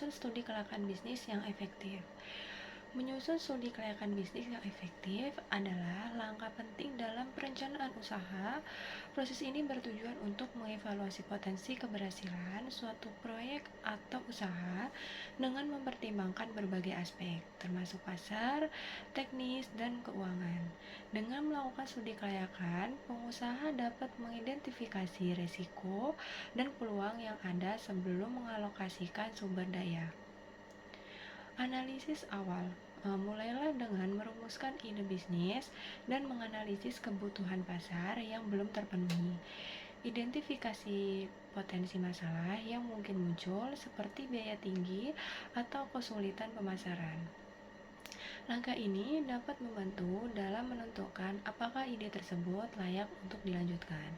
menyusun studi kelayakan bisnis yang efektif. Menyusun studi kelayakan bisnis yang efektif adalah langkah penting dalam perencanaan usaha. Proses ini bertujuan untuk mengevaluasi potensi keberhasilan suatu proyek atau usaha dengan mempertimbangkan berbagai aspek, termasuk pasar, teknis, dan keuangan. Dengan melakukan studi kelayakan, pengusaha dapat mengidentifikasi risiko dan peluang yang ada sebelum mengalokasikan sumber daya. Analisis awal. Mulailah dengan merumuskan ide bisnis dan menganalisis kebutuhan pasar yang belum terpenuhi. Identifikasi potensi masalah yang mungkin muncul seperti biaya tinggi atau kesulitan pemasaran. Langkah ini dapat membantu dalam menentukan apakah ide tersebut layak untuk dilanjutkan.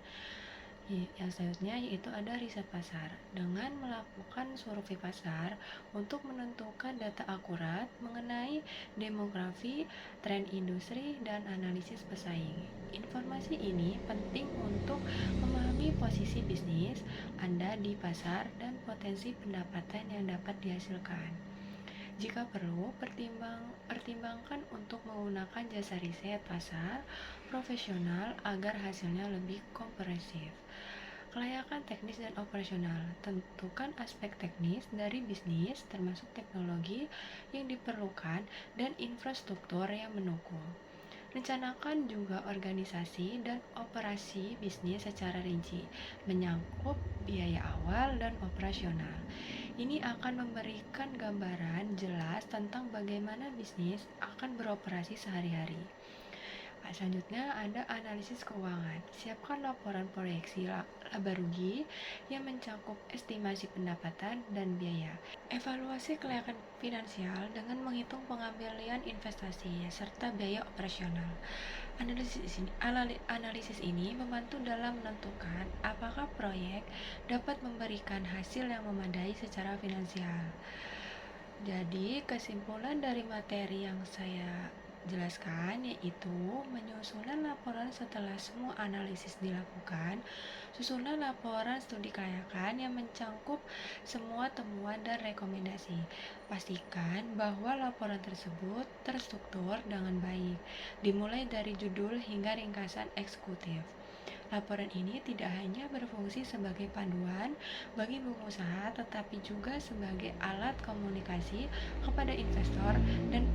Yang selanjutnya yaitu ada riset pasar. Dengan melakukan survei pasar untuk menentukan data akurat mengenai demografi, tren industri, dan analisis pesaing. Informasi ini penting untuk memahami posisi bisnis Anda di pasar dan potensi pendapatan yang dapat dihasilkan. Jika perlu, pertimbangkan untuk menggunakan jasa riset pasar profesional agar hasilnya lebih komprehensif. Kelayakan teknis dan operasional. Tentukan aspek teknis dari bisnis termasuk teknologi yang diperlukan dan infrastruktur yang mendukung. Rencanakan juga organisasi dan operasi bisnis secara rinci, menyangkut biaya awal dan operasional. Ini akan memberikan gambaran jelas tentang bagaimana bisnis akan beroperasi sehari-hari. Selanjutnya ada analisis keuangan. Siapkan laporan proyeksi laba rugi yang mencakup estimasi pendapatan dan biaya. Evaluasi kelayakan finansial dengan menghitung pengambilan investasi serta biaya operasional. Analisis ini membantu dalam menentukan apakah proyek dapat memberikan hasil yang memadai secara finansial. Jadi, kesimpulan dari materi yang saya jelaskan yaitu menyusunan laporan setelah semua analisis dilakukan. Susunan laporan studi kelayakan yang mencangkup semua temuan dan rekomendasi. Pastikan bahwa laporan tersebut terstruktur dengan baik, dimulai dari judul hingga ringkasan eksekutif. Laporan ini tidak hanya berfungsi sebagai panduan bagi pengusaha, tetapi juga sebagai alat komunikasi kepada investor dan